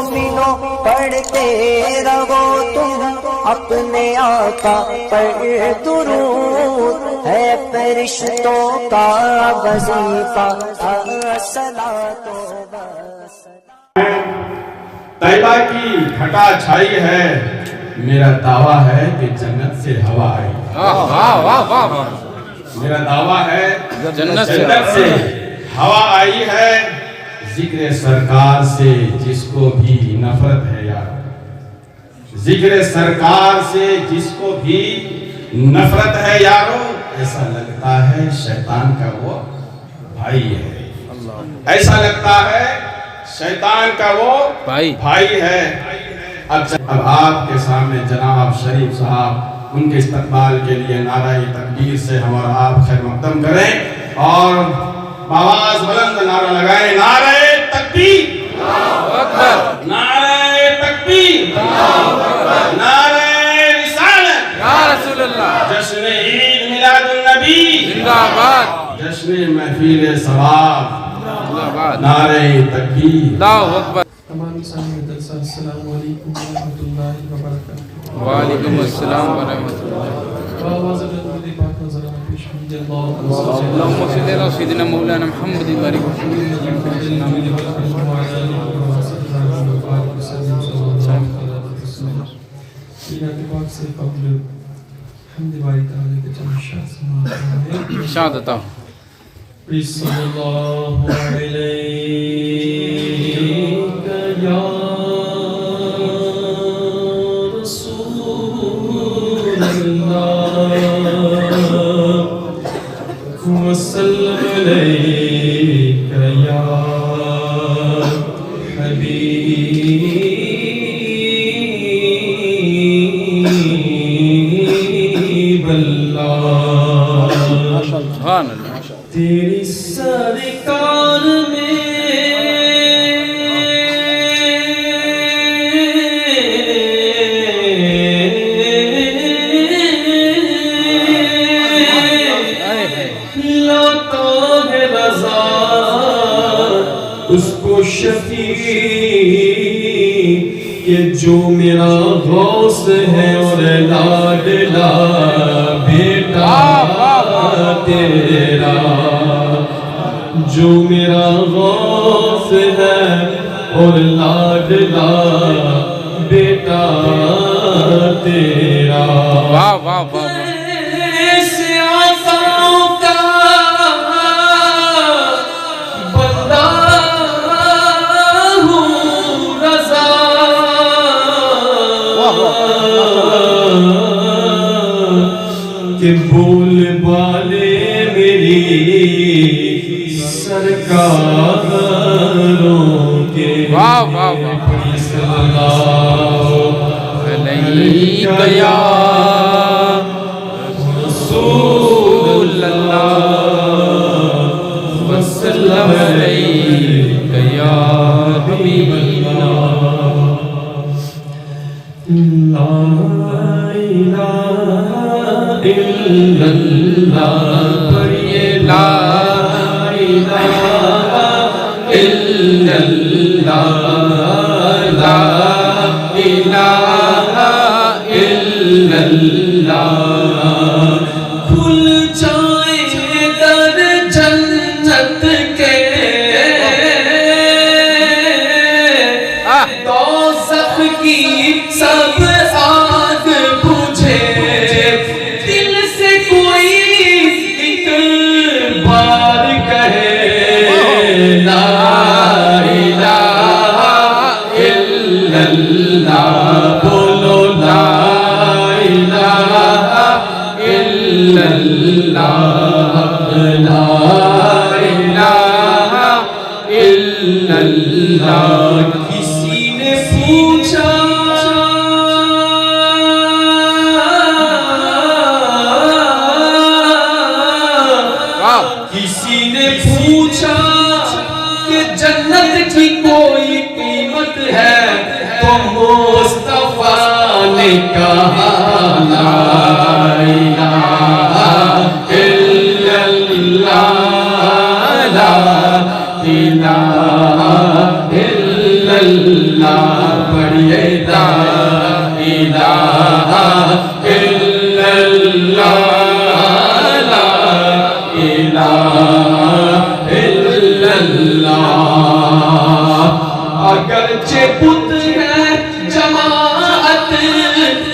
مومنوں پڑھتے رہو تم اپنے آقا پر درود، ہے فرشتوں کا وظیفہ الصلاۃ والسلام۔ طیبہ کی گھٹا چھائی ہے، میرا دعویٰ ہے کہ جنت سے ہوا آئی۔ میرا دعویٰ ہے جنت سے ہوا آئی ہے، ذکر سرکار سے جس کو بھی نفرت ہے یار، ذکر سرکار سے جس کو بھی نفرت ہے یارو، ایسا لگتا ہے شیطان کا وہ بھائی ہے، ایسا لگتا ہے شیطان کا وہ بھائی ہے۔ اب آپ کے سامنے جناب شریف صاحب ان کے استقبال کے لیے نعرہ تکبیر سے ہم اور آپ خیر مقدم کریں اور آواز بلند نعرہ لگائیں، نعرہ تکبیر، نعرہ تکبیر، نعرہ رسالت، یا رسول اللہ، جشن عید میلاد النبی زندہ باد، جشن محفل ثواب، نعرہ تکبیر، اللہ اکبر۔ تمام سامعین جلسہ، السلام علیکم ورحمۃ اللہ وبرکاتہ۔ وعلیکم السلام ورحمۃ اللہ۔ آواز بلند پاک نظرانہ پیش کیجیے، اللہم صلی علی سیدنا مولانا محمد وعلی پاک سے قبل حمد باری تعالیٰ کے چند شاہ سماعت ہے شہادتہ صلی اللہ علیک یا رسول اللہ وسلم علیک یا حبیب اللہ، سبحان اللہ، تیری سرکار میں لاتا ہے رضا اس کو شفیع کہ جو میرا غوث ہے اور لاڈلا بیٹا تیرا، جو میرا غوث ہے اور لاڈلا بیٹا تیرا۔ واہ واہ واہ، ایسے آقاؤں کا بندہ ہوں رضا، کہ بول بالے میری سرکاروں کے، واہ واہ واہ، صلی اللہ علیک یا رسول اللہ وسلم علیک یا حبیب اللہ۔ لا الہ الا اللہ، پڑھیے لا الہ الا اللہ، لا الہ الا اللہ، کھل جائیں در جنت کے، دوزخ کی سب آگ بجھے، دل سے کوئی ایک بار کہے لا الہ الا اللہ، بولو لا الہ الا اللہ، لا الہ الا اللہ۔ کسی نے پوچھا کسی نے پوچھا کہ جنت کی کوئی قیمت ہے، تو مصطفیٰ نے کہا لا الہ الا اللہ، لا الہ الا اللہ، اگرچہ بت ہے جماعت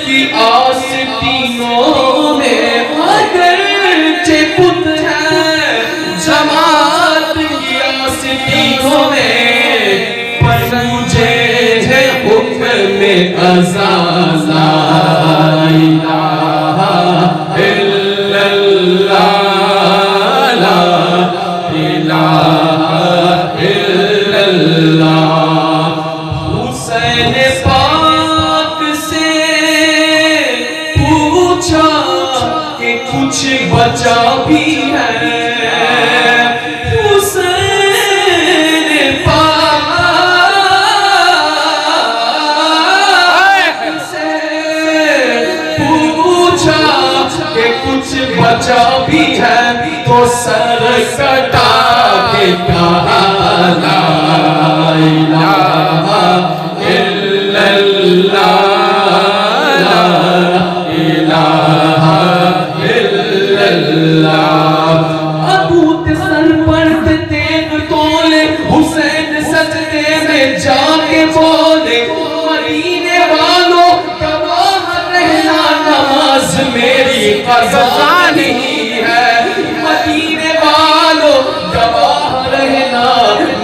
کی آستینوں میں، اگرچہ بت ہے جماعت کی آستینوں میں، پر مجھے ہے حکم ازا لا الہ الا اللہ، لا الہ الا اللہ۔ حسین پاک سے پوچھا کہ کچھ بچا بھی ہے، حسین پاک سے پوچھا کہ کچھ بچا بھی ہے، تو سر کٹا کے کہا لا الہ الا اللہ، لا الہ الا اللہ۔ ابو سر پر تیغ تولے، حسین سجدے میں جا کے بولے، مدینے والوں گواہ رہنا نماز میری قضا نہیں ہے، مدینے والوں گواہ رہنا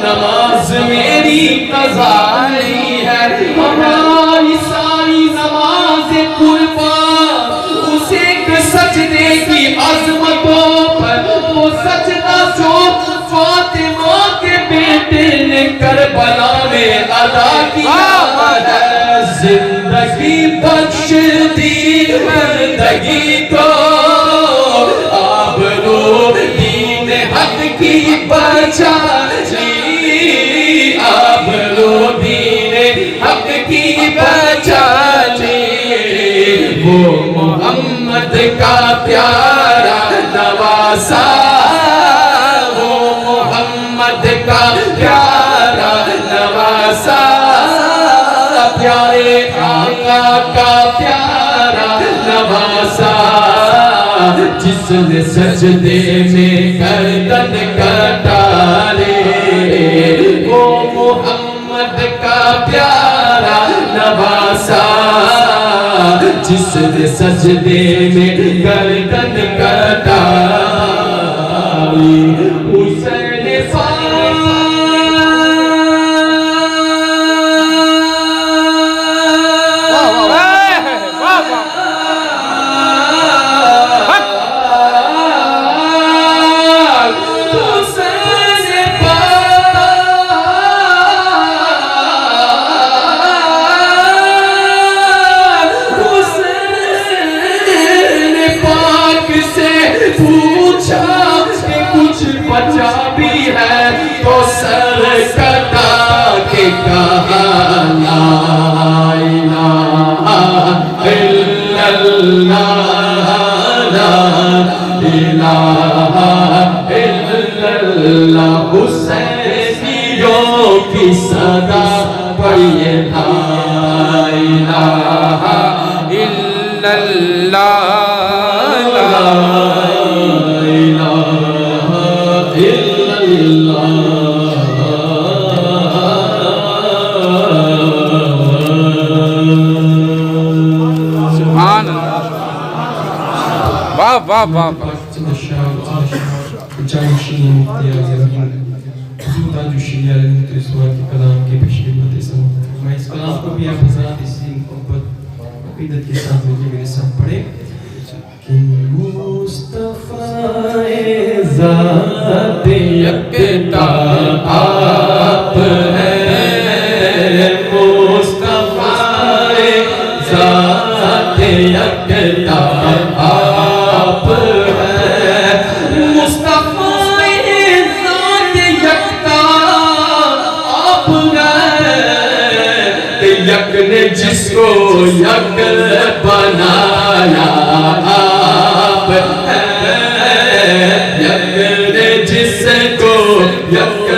نماز میری قضا نہیں ہے۔ ہماری ساری نماز قربان اس ایک سجدے کی عظمتوں پر، وہ سجدہ جو فاطمہ کے بیٹے نے کربلا میں ادا کیا ہے، زندگی بخش دی بندگی کو، آبرو دین حق کی بچا لی، آبرو دین حق کی بچا لی۔ وہ محمد کا پیارا نواسا، وہ محمد کا پیارا نواسا، پیارے آقا کا پیارا نواسا، جس نے سجدے میں گردن کٹا لے، وہ محمد کا پیارا نواسا، جس نے سجدے میں گردن کٹا لی۔ حسین بچا بھی ہے، تو سر کٹا کے کہا لا الہ الا اللہ، لا الہ الا اللہ۔ حسینیوں کی صدا پڑھیے لا الہ الا اللہ، لا واہ واہ واہ واہ۔ میں اس کلام کو بھی آپ حضرات اسی محبت عقیدت کے ساتھ میرے ساتھ پڑھیں کہ مصطفیٰ ذات یکتا آپ ہیں، مصطفیٰ ذات یکتا آپ ہیں، مصطفیٰ ذات یکتا آپ ہیں، یک نے جس کو یک بنایا آپ ہیں، یک نے جس کو یک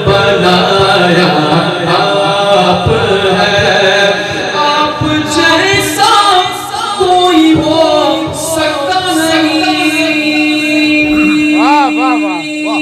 بنایا آپ ہیں، آپ جیسا کوئی ہو سکتا نہیں، واہ واہ واہ واہ۔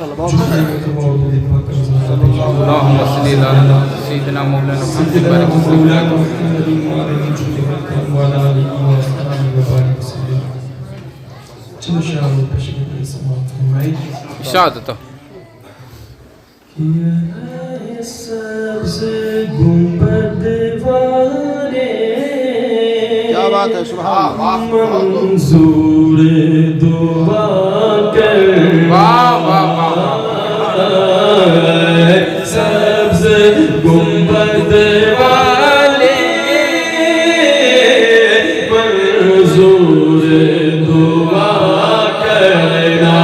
اللهم صل على سيدنا مولانا محمد بارك وسلم. شهادته کیا بات ہے، سبحان اللہ. منظور دعا کر واہ واہ واہ سبز گنبد والے منظور دعا کرنا.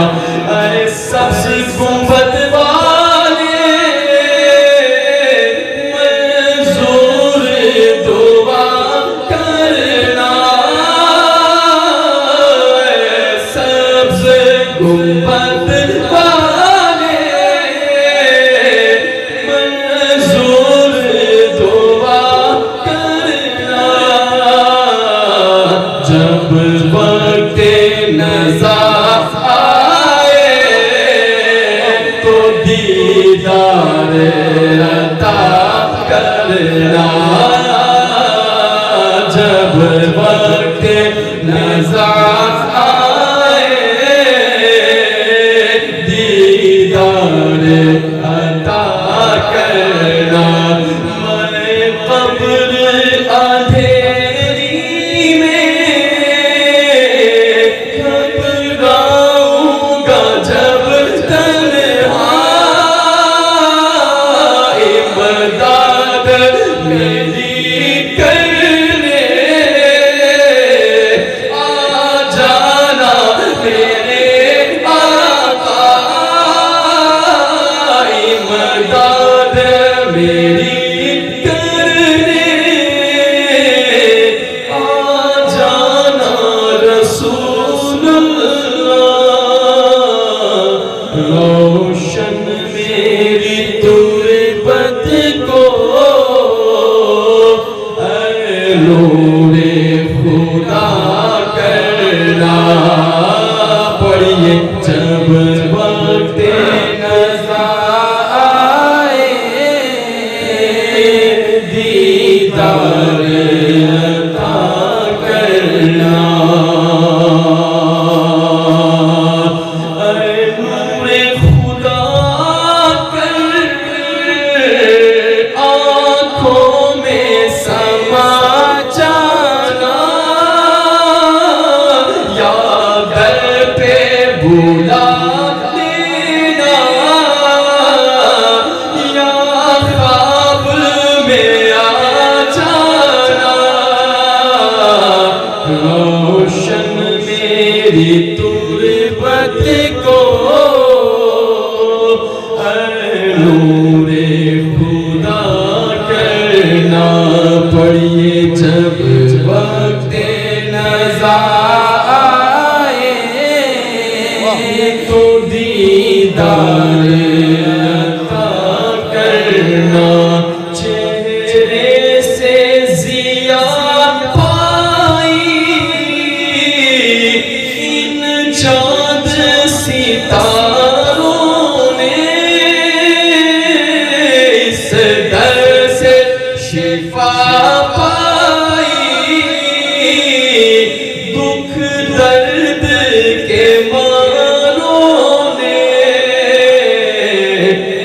اے سبز گنبد والے منظور دعا کرنا. اے سبز گنبد والے منظور دعا کرنا. جب وقت نزا آئے تو دیدار عطا کرنا. جب وقت نزا آئے دیدار عطا کرنا. میں قبر اندھیری میں گھبراؤں گا جب تنہا. امداد میری کرنے آ جانا میرے آقا. امداد میری کرنے آ جانا رسول اللہ. روشن میری تربت کو اے نور خدا کرنا. پڑھیے جب وقت نزا آئے دیدار عطا کرنا. اے نور خدا کر آنکھوں میں سما جانا. یا در پہ بلا لینا یا خواب میں آ جانا. روشن میری تربت کو اے نور خدا کرنا. پڑھیے جب وقت نزا آئے تو دیدار عطا کرنا. چہرے سے ضیا پائی ان چاند ستاروں نے. اس در سے شفا پائی دکھ درد کے ماروں نے.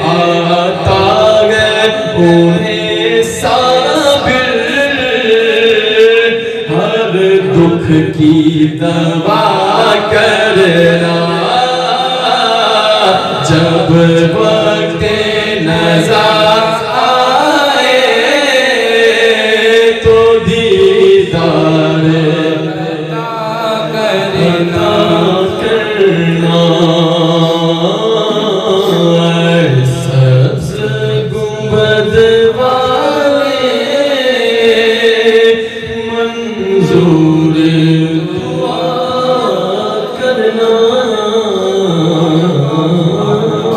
آتا ہے انہیں صابر ہر دکھ کی دوا کرنا. جب وقت نزا آئے تو دیدار عطا کرنا. سبز گنبد والے منظور دعا کرنا.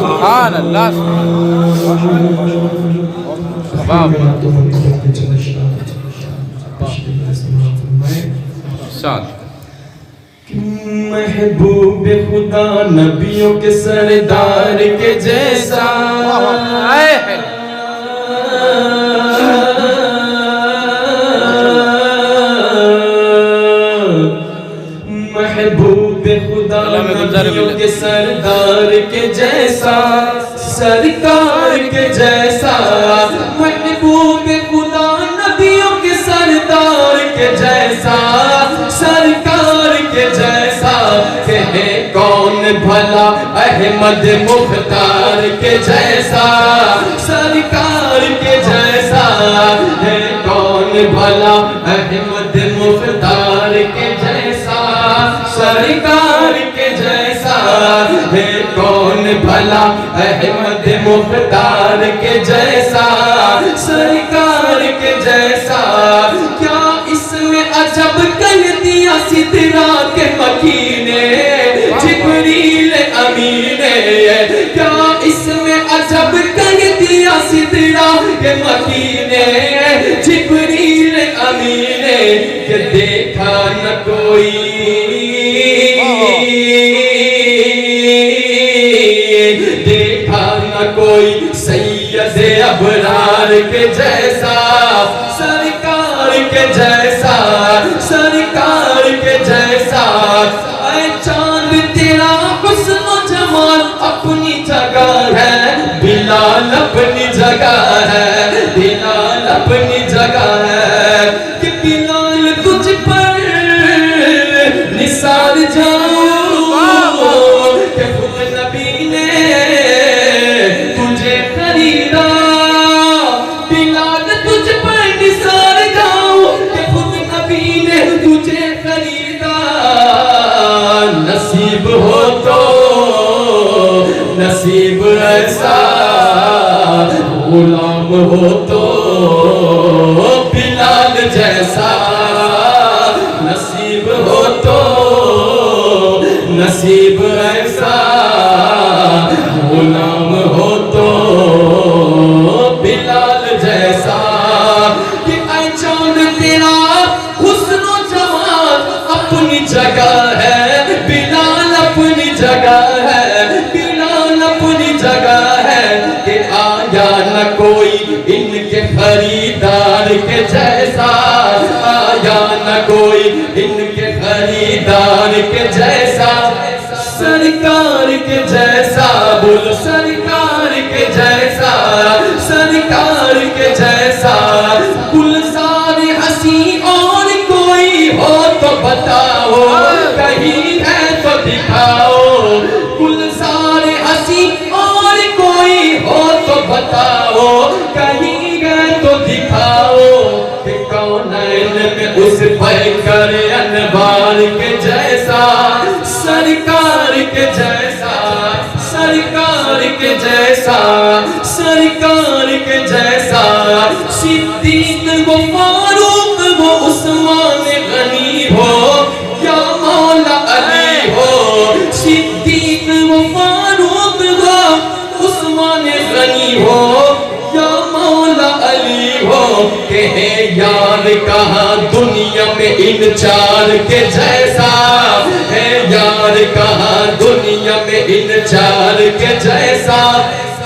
سبحان اللہ شاد. محبوب خدا نبیوں کے سردار کے جیسا محبوب خدا نبیوں کے سردار کے جیسا سرکار کے جیسا محبوب خدا نبیوں کے سردار کے جیسا سرکار کے جیسا کہ ہے کون بھلا احمد مختار کے جیسا سرکار کے جیسا ہے کون بھلا احمد مختار کے جیسا سرکار کے جیسا ہے کون بھلا احمد مختار کے جیسا سرکار کے جیسا کیا اس میں عجب کر دیا سدرا کے مکی نے جبریل امین نے کیا اس میں عجب کر دیا سدرا کے مکی نے جبریل امین نے کہ دیکھا نہ کوئی دیکھا نہ کوئی سید ابرار کے جیسا سرکار کے جیسا سرکار کے جیسا اے چاند تیرا حسن و جمال اپنی جگہ ہے بلال اپنی جگہ ہے بلال اپنی جگہ ہے کہ بلال تجھ پر نثار جاؤں کہ خود نبی نے تجھے خریدا بلال تجھ پر نثار جاؤں کہ خود نبی نے تجھے خریدا نصیب ہو تو نصیب ایسا غلام ہو تو بلال جیسا نصیب ہو تو نصیب ایسا غلام ہو تو بلال جیسا کہ اے چاند تیرا حسن و جمال اپنی جگہ ہے بلال اپنی جگہ ہے بلال اپنی جگہ ہے کہ آیا نہ کوئی ان کے خریدار کے جیسا آیا نہ کوئی ان کے خریدار کے جیسا سرکار کے جیسا بولو سرکار کے جیسا سرکار کے جیسا گلزار ہنسی اور کوئی ہو تو بتاؤ کہیں ہے تو دکھاؤ گلزار ہنسی اور کوئی ہو تو بتاؤ کہیں ہے تو دکھاؤ کہ کونین میں اس پیکر انوار کے جیسا سرکار کے جیسا سرکار کے جیسا سرکار کے جیسا صدیق وہ فاروق وہ عثمان غنی ہو یا مولا علی ہو صدیق وہ فاروق وہ عثمان غنی ہو یا مولا علی ہو کہ ہے یار کہاں دنیا میں ان چار کے جیسا ہے یار کہاں دنیا میں ان چار کے جیسا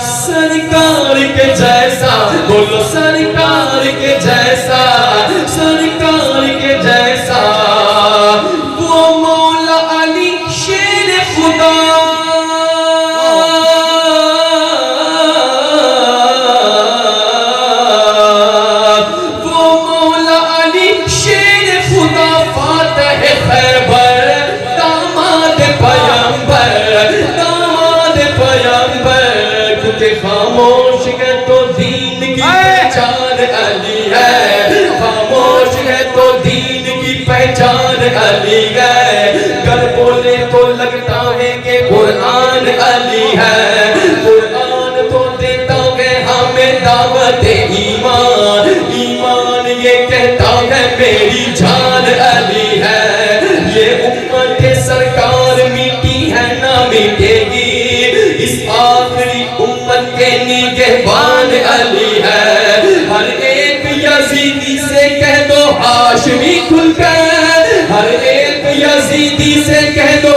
سرکار کے جیسا بولو سرکار کے جیسا سرکار کے جیسا وہ مولا علی شیر خدا وہ مولا علی شیر خدا فاتح خیبر داماد پیغمبر داماد پیغمبر کیونکہ خاموش ہے تو دین کی پہچان علی ہے خاموش ہے تو دین کی پہچان علی ہے گر بولے تو لگتا ہے کہ قرآن علی ہے قرآن تو دیتا ہے ہمیں دعوت ایمان ایمان یہ کہتا ہے میری جان علی ہے یہ امت سرکار میٹی ہے نہ میٹے گی اس آخری امت کے نگہبان علی ہے ہر ایک یزیدی سے کہہ دو ہاشمی کھل کر ہر ایک یزیدی سے کہہ دو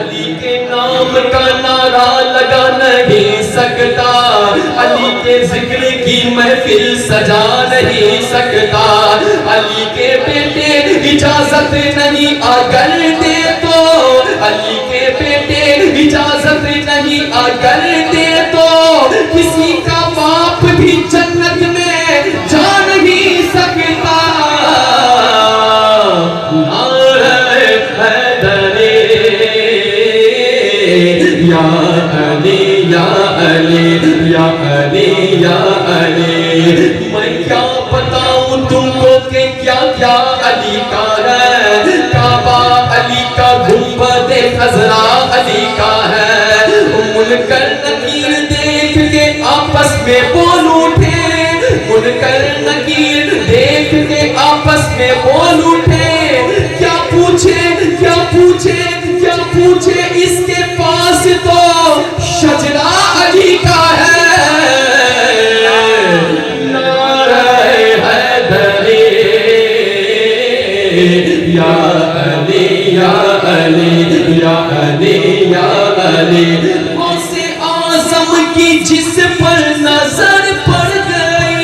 علی کے نام کا نعرہ لگا نہیں سکتا، علی کے ذکر کی محفل سجا نہیں سکتا، علی کے بیٹے اجازت نہیں اگر دے تو، علی کے بیٹے اجازت نہیں اگر دے تو، کسی کا باپ بھی جنت میں جا نہیں سکتا۔ نعرہ حیدر یا علی یا علی یا علی یا علی، میں کیا بتاؤں تم کو کہ کیا کیا علی کا ہے، کعبہ علی کا، گنبد خضرا علی کا ہے، منکر نکیر دیکھ کے آپس میں بول اٹھے، منکر نکیر دیکھ کے آپس میں بول اٹھے، کیا پوچھے کیا پوچھے کیا پوچھے، اس کے پاس تو شجرہ علی کا ہے۔ نعرہ حیدر یا علی یا علی یا علی یا علی، غوث اعظم کی جس پر نظر پڑ گئی،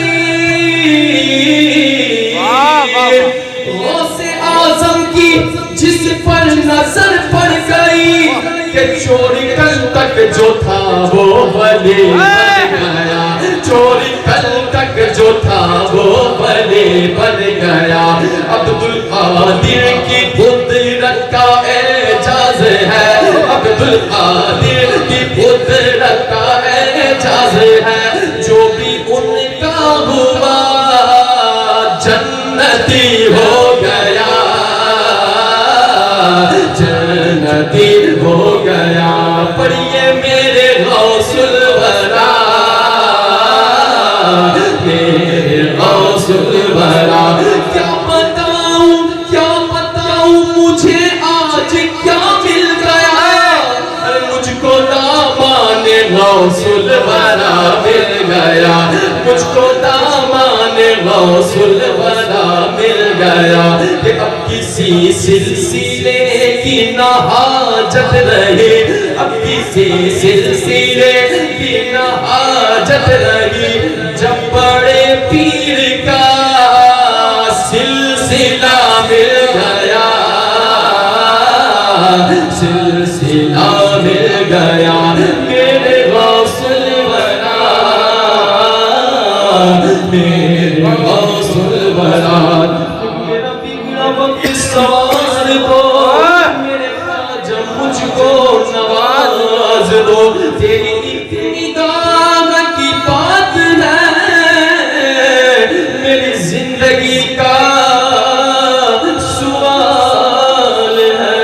غوث اعظم کی جس پر نظر پڑ گئی، کہ چوری کل تک جو تھا وہ ولی بن گیا، چوری کل تک جو تھا وہ ولی بن گیا۔ عبدالقادر کی قدرت کا اعجاز ہے، عبدالقادر کی قدرت کا اعجاز ہے، جو بھی ان کا ہوا جنتی ہو گیا، جنتی ہو گیا۔ پڑھیے میرے غوث الورا، میرے غوث الورا، کیا بتاؤں مجھے آج کیا مل گیا، مجھ کو دامان غوث الورا مل گیا، مجھ کو دامان غوث الورا مل گیا، کہ اب کسی سلسلے کی نہ حاجت رہی، اب کسی سلسلے کی نہ حاجت رہی، جب بڑے پیر کا سلسلہ مل گیا، سلسلہ مل گیا۔ میرے غوث الورا، میرے غوث الورا، میرا بگڑا وقت سوار دو، میرے خواجہ مجھ کو نواز دو، تیری اتنی داغ کی بات ہے، میری زندگی کا سوال ہے،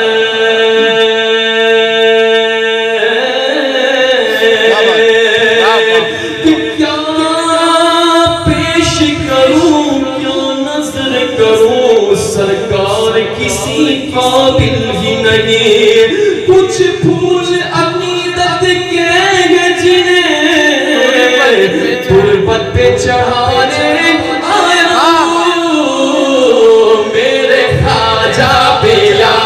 کہ کیا پیش کروں، کیا نظر کروں، سرکار کسی قابل ہی نہیں، کچھ پھول عقیدت کے ہیں جنہیں تربت پہ چڑھانے آیا ہوں، میرے خواجہ پیا،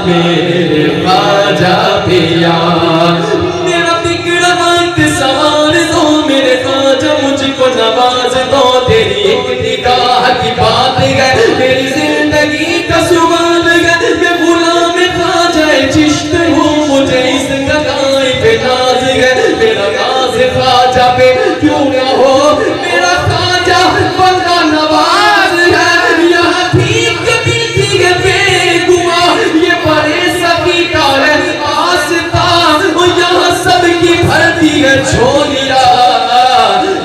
میرے خواجہ پیا، میرا بگڑا وقت سوار دو، میرے خواجہ مجھ کو نواز دو، تیری ایک نگاہ کی بات ہے، میری زندگی کا سوال ہے، میں غلام خواجہ چشت ہوں، مجھے اس گدائی پہ ناز ہے، میرا ناز خواجہ پہ کیوں نہ ہو، میرا خواجہ بندہ نواز ہے، یہاں بھیک ملتی ہے بے گما، یہ بڑے سبھی کا ہے آستان، یہاں سب کی بھرتی ہے چھولیا،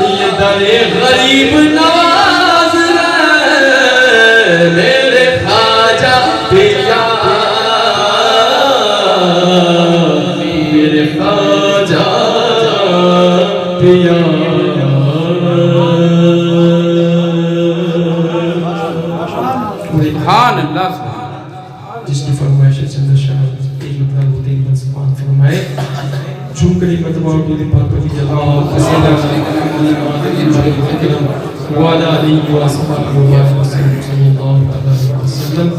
یہ در غریب نواز ہے، میرے خواجہ پیا، میرے خواجہ پیا۔ سبحان اللہ، جس کی فرمائش ہے چندر شاہ ایک مطلب ہوتے ہی من سبحان فرمائے، جھوم کر ایک مرتبہ اور دو دن پاک پتی اللہ وسیلہ وعلا علیہ وآلہ وسلم صلی اللہ علیہ وسلم۔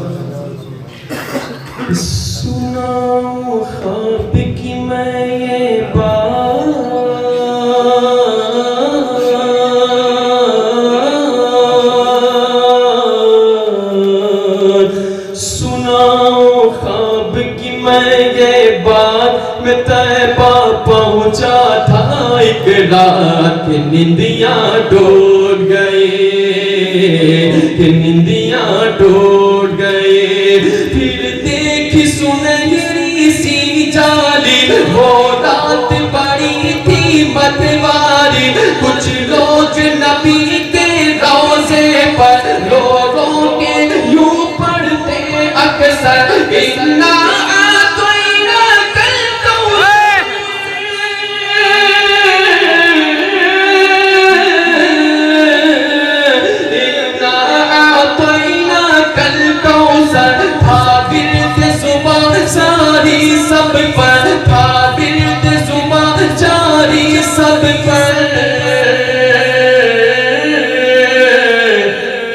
سناؤں خواب کی میں یہ بات، سناؤں خواب کی میں یہ بات، میں طیبہ پہنچا تھا ایک رات کہ نندیاں ٹوٹ گئے، کہ نندیاں ٹوٹ گئے، پھر دیکھی سنہری سی جالی، وہ رات بڑی تھی متواری، کچھ لوگ نبی کے روضے پر لوگوں کے یوں پڑھتے اکثر اِنَّا سب پر تھا ورد زباں جاری سب پر،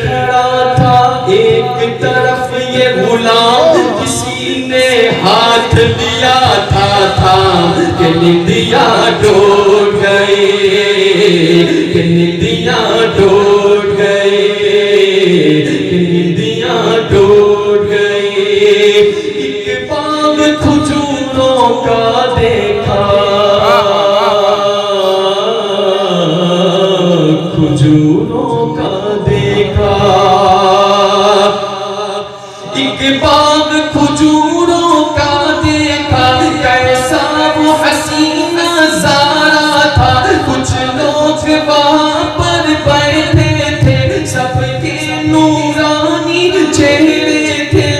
کھڑا تھا ایک طرف یہ غلام، کسی نے ہاتھ لیا تھا کہ نندیاں ٹوٹ گئے، کہ نندیاں ٹوٹ گئے، کہ نندیاں ٹوٹ گئے، ایک باغ کھجوروں کا دیکھا، کھجوروں کا دیکھا، ایک باغ کھجوروں کا دیکھا، کیسا وہ حسین نظارہ تھا، کچھ لوگ وہاں پر بیٹھے تھے، سب کے نورانی چہرے تھے،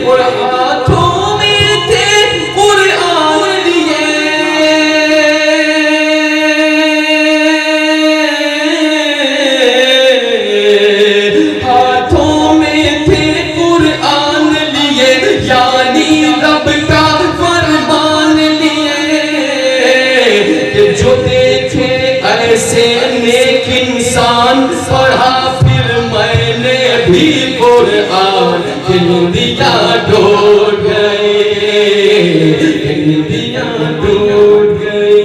اور ہاتھوں میں تھے قرآن لیے، ہاتھوں میں تھے قرآن لیے، یعنی رب کا فرمان لیے، کہ جو دیکھے ایسے نیک انسان، پڑھا پھر میں نے بھی قرآن، کہ نندیاں ٹوٹ گئے، کہ نندیاں ٹوٹ گئے،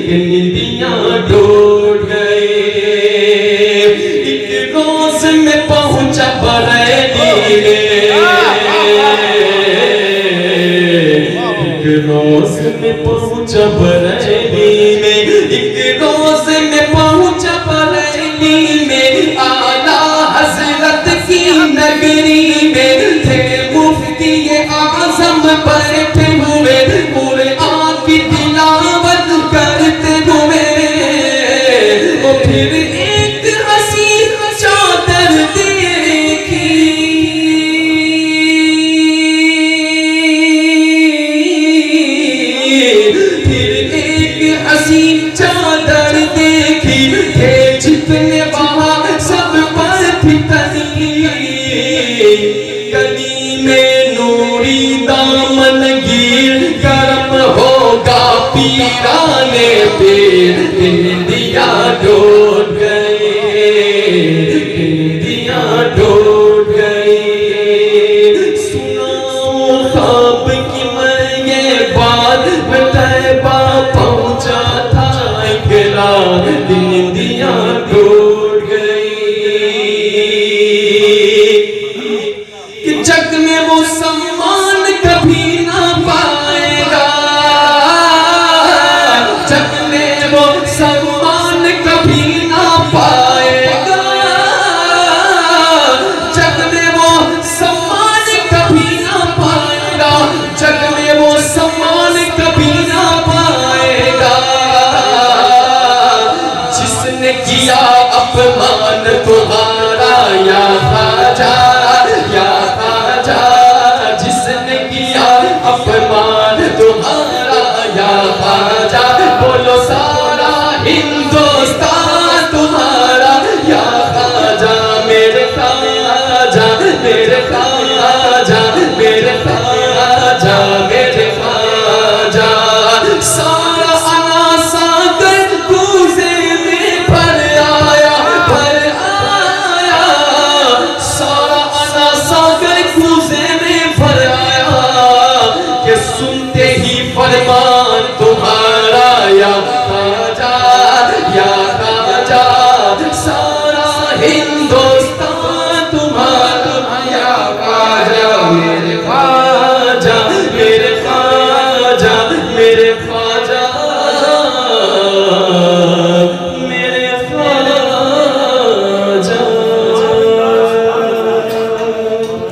کہ نندیاں ٹوٹ گئے، ایک روز میں پہنچا بریلی میں، ایک روز میں پہنچا بریلی میں، ایک روز میں پہنچا بریلی میں، اعلیٰ حضرت کی نگری میں تھے مفتی اعظم بیٹھے ہوئے، قرآن کی تلاوت کرتے ہوئے، وہ پھر ایک حسین چادر دیکھی، پھر ایک حسین چادر دیکھی، کہ جتنے وہاں سب پر تھی تنی، گلی میں نوری دامن گیر، گرم ہوگا پیرانے پیر، کہ نندیاں ٹوٹ گئے، کہ نندیاں ٹوٹ گئے، سناؤں خواب کی میں یہ بات، میں طیبہ پہنچا تھا ایک رات، کہ نندیاں ٹوٹ گئی، کہ جگ میں وہ سمان کبھی نہ پائے گا، جگ میں وہ سمان کبھی نہ پائے گا، جگ میں وہ سمان کبھی نہ پائے گا، جگ میں وہ سمان کبھی نہ پائے گا، جس نے کیا اپمان تمہارا یا خواجہ، یا خواجہ، جس نے کیا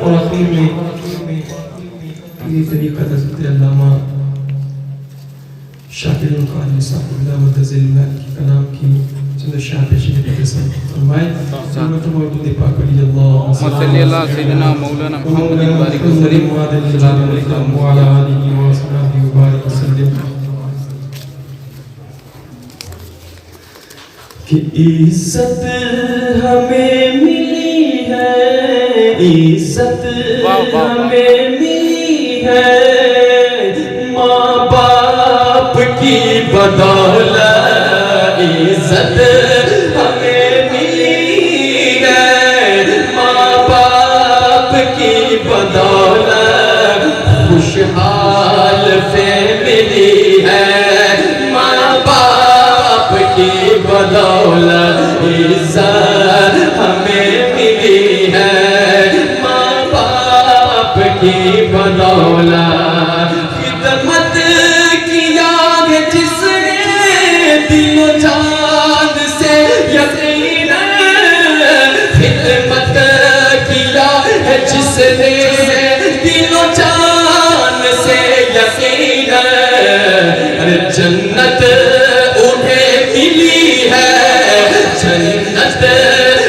اور آخر میں یہ طریقہ حضرت علامہ شاکر القاری صاحب اللہ متضل اللہ کی کلام کی چند شاہ پیشی متصل فرمائے ضرورت موجود پاک علی اللہ صلی اللہ سیدنا مولانا محمد بارک وسلم السلام علیکم وعلی آلہ وصحبہ وبارک وسلم کہ عزت ہمیں ملی ہے عزت ہمیں ملی ہے ماں باپ کی بدولت عزت ہمیں ملی ہے ماں باپ کی بدولت خوشحال فیملی ہے ماں باپ کی بدولت عزت ہمیں ملی ہے ماں باپ کی بدولت خدمت کیا ہے جس نے دل و جان سے یقیناً خدمت کیا ہے جس نے دل و جان سے یقیناً جنت انہیں ملی ہے جنت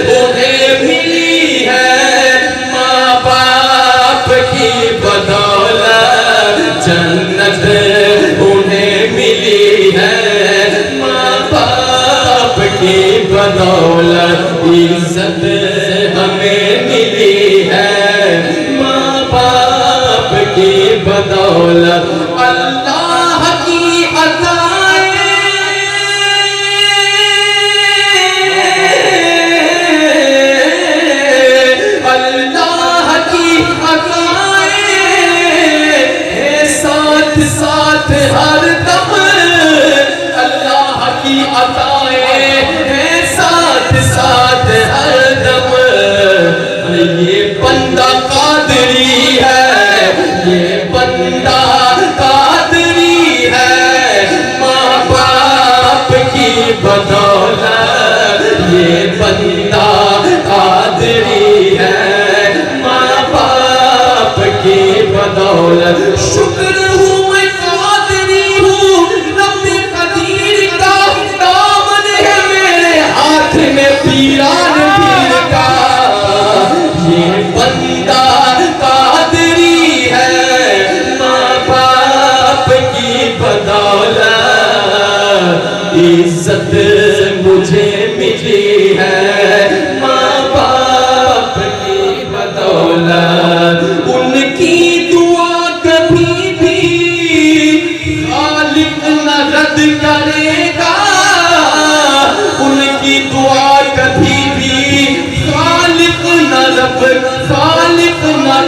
انہیں ملی ہے ماں باپ کی بدولت جنت انہیں ملی ہے ماں باپ کی بدولت عزت ہمیں ملی ہے ماں باپ کی بدولت اللہ کی عطائیں اللہ کی عطائیں ہے ساتھ ساتھ ہر دم اللہ کی عطائیں ہے ساتھ ساتھ ہر دم یہ بندہ قادری ہے یہ بندہ قادری ہے ماں باپ کی بدولت یہ بندہ قادری ہے ماں باپ کی بدولت شکر ہوں میں قادری ہوں رب قدیر کا دامن ہے میرے ہاتھ میں پیران پیر کا یہ بندہ قادری ہے ماں باپ کی بدولت عزت مجھے ملی ہے ماں باپ کی بدولت ان کی دعا کبھی بھی خالق نہ رد کرے گا ان کی دعا کبھی بھی خالق نہ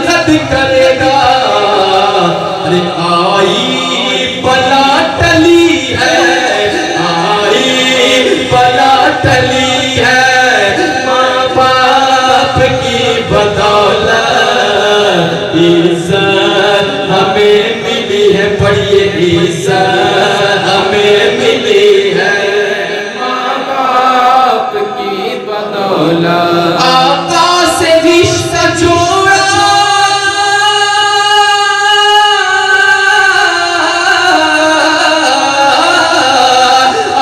رد کرے گا ارے آئی بلا ٹلی ہے آئی بلا ٹلی ہے ماں باپ کی بدولت عزت ہمیں ملی ہے پڑھیے عزت ہمیں ملی ہے ماں باپ کی بدولت آقا سے رشتہ جوڑا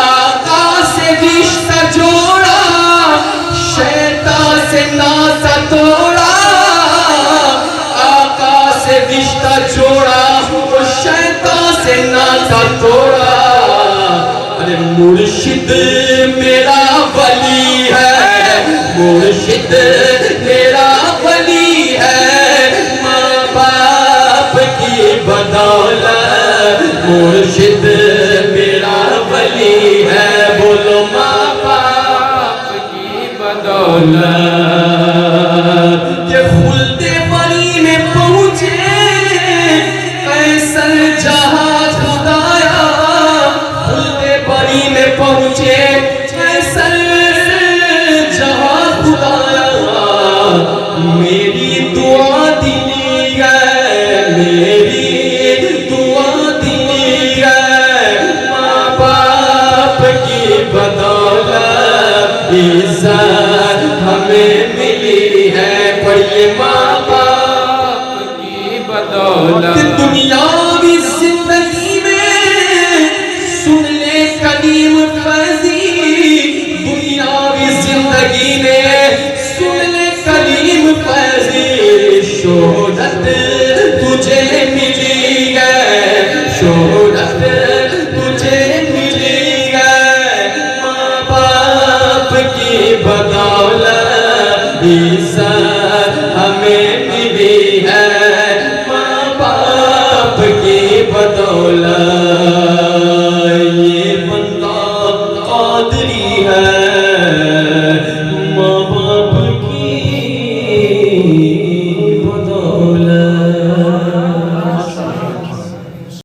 آقا سے رشتہ جوڑا شیطان سے ناسا توڑا آقا سے رشتہ جوڑا شیطان سے ناسا توڑا ارے مرشد میرا ولی ہے مرشد میرا ولی ہے ماں باپ کی بدولت مرشد میرا ولی ہے بولو ماں باپ کی بدولت کہ خلد بری میں پہنچے قیصر جہاں خدایا خلد بری میں پہنچے قیصر جہاں خدایا میری دعا دلی ہے میری دعا دلی ہے ماں باپ کی بدولت عزت ہمیں رحمت